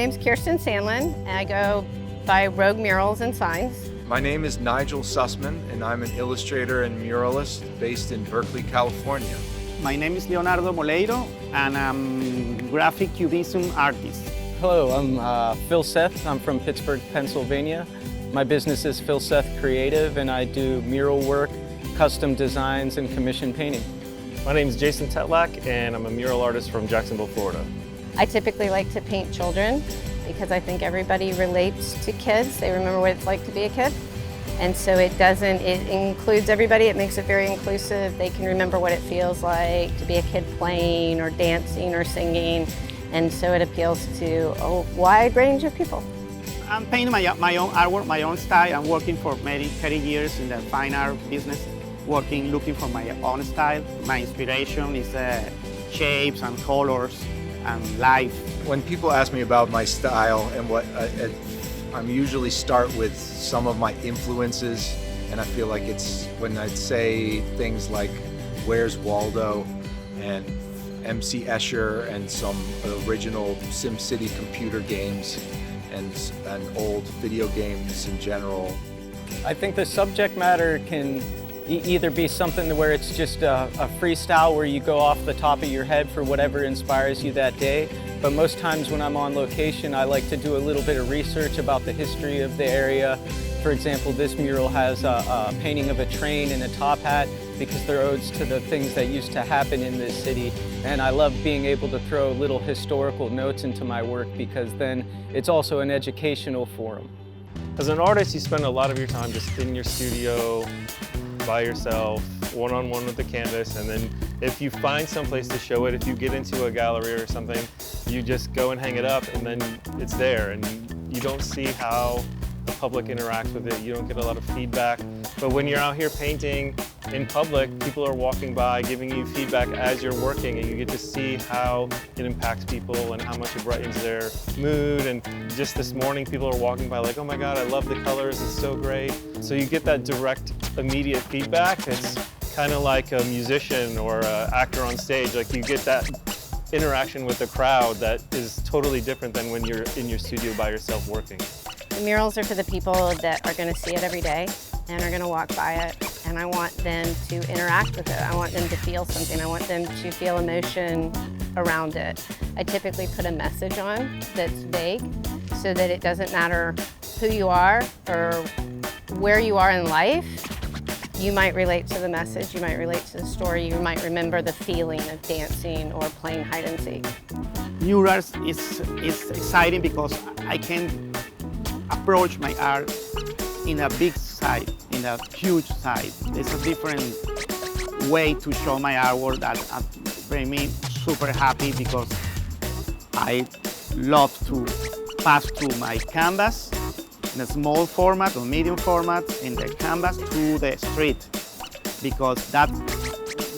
name's Kirsten Sandlin, and I go by Rogue Murals and Signs. My name is Nigel Sussman, and I'm an illustrator and muralist based in Berkeley, California. My name is Leonardo Moleiro, and I'm graphic cubism artist. Hello, I'm Phil Seth. I'm from Pittsburgh, Pennsylvania. My business is Phil Seth Creative, and I do mural work, custom designs, and commission painting. My name is Jason Tetlak, and I'm a mural artist from Jacksonville, Florida. I typically like to paint children because I think everybody relates to kids. They remember what it's like to be a kid. And so it includes everybody. It makes it very inclusive. They can remember what it feels like to be a kid playing or dancing or singing. And so it appeals to a wide range of people. I'm painting my own artwork, my own style. I'm working for maybe 30 years in the fine art business, looking for my own style. My inspiration is shapes and colors and life. When people ask me about my style and what I'm usually start with some of my influences, and I feel like it's when I say things like Where's Waldo and MC Escher and some original SimCity computer games and old video games in general. I think the subject matter can either be something where it's just a freestyle where you go off the top of your head for whatever inspires you that day. But most times when I'm on location, I like to do a little bit of research about the history of the area. For example, this mural has a painting of a train and a top hat because they're odes to the things that used to happen in this city. And I love being able to throw little historical notes into my work because then it's also an educational forum. As an artist, you spend a lot of your time just in your studio, by yourself, one-on-one with the canvas, and then if you find some place to show it, if you get into a gallery or something, you just go and hang it up and then it's there, and you don't see how the public interacts with it. You don't get a lot of feedback. But when you're out here painting in public, people are walking by giving you feedback as you're working, and you get to see how it impacts people and how much it brightens their mood. And just this morning, people are walking by like, oh my God, I love the colors, it's so great. So you get that direct, immediate feedback. It's kind of like a musician or an actor on stage. Like you get that interaction with the crowd that is totally different than when you're in your studio by yourself working. The murals are for the people that are going to see it every day and are going to walk by it. And I want them to interact with it. I want them to feel something. I want them to feel emotion around it. I typically put a message on that's vague so that it doesn't matter who you are or where you are in life. You might relate to the message, you might relate to the story, you might remember the feeling of dancing or playing hide and seek. Murals is exciting because I can approach my art in a big side, in a huge side. It's a different way to show my artwork that made me super happy because I love to pass through my canvas in a small format or medium format in the canvas to the street because that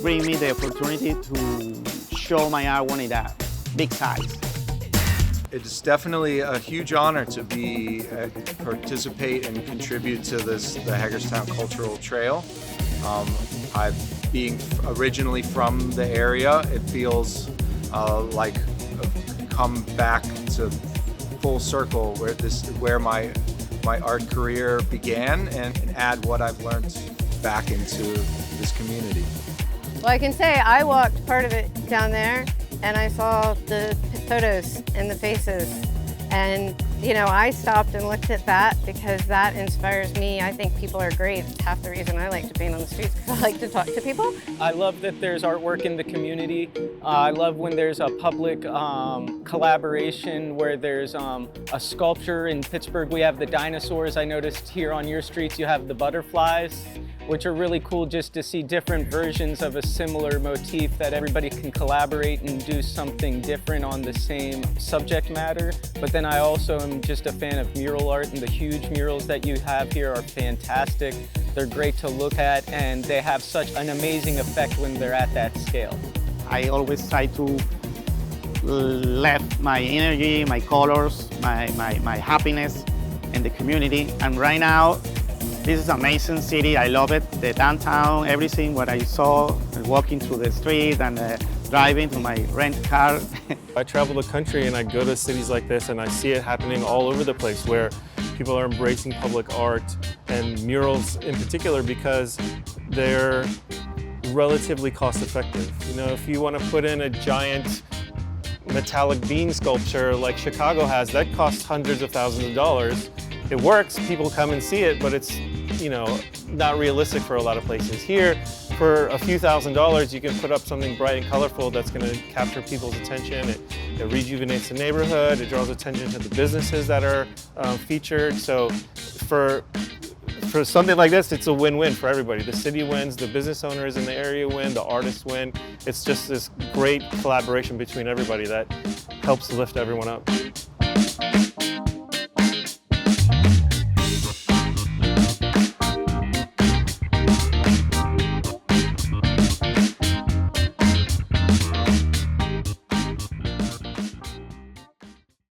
brings me the opportunity to show my artwork in a big size. It's definitely a huge honor to participate and contribute to the Hagerstown Cultural Trail. Being originally from the area, it feels like come back to full circle where my art career began and add what I've learned back into this community. Well, I can say I walked part of it down there and I saw the photos and the faces. And, you know, I stopped and looked at that because that inspires me. I think people are great. It's half the reason I like to paint on the streets because I like to talk to people. I love that there's artwork in the community. I love when there's a public collaboration where there's a sculpture. In Pittsburgh, we have the dinosaurs. I noticed here on your streets, you have the butterflies, which are really cool just to see different versions of a similar motif that everybody can collaborate and do something different on the same subject matter. But then I also am just a fan of mural art, and the huge murals that you have here are fantastic. They're great to look at, and they have such an amazing effect when they're at that scale. I always try to let my energy, my colors, my happiness in the community. And right now, this is an amazing city. I love it. The downtown, everything, what I saw, walking through the street and driving to my rent car. I travel the country and I go to cities like this and I see it happening all over the place where people are embracing public art and murals in particular because they're relatively cost effective. You know, if you want to put in a giant metallic bean sculpture like Chicago has, that costs hundreds of thousands of dollars. It works, people come and see it, but it's, you know, not realistic for a lot of places. Here, for a few $1,000s, you can put up something bright and colorful that's going to capture people's attention. It rejuvenates the neighborhood, it draws attention to the businesses that are featured. So for something like this, it's a win-win for everybody. The city wins, the business owners in the area win, the artists win. It's just this great collaboration between everybody that helps lift everyone up.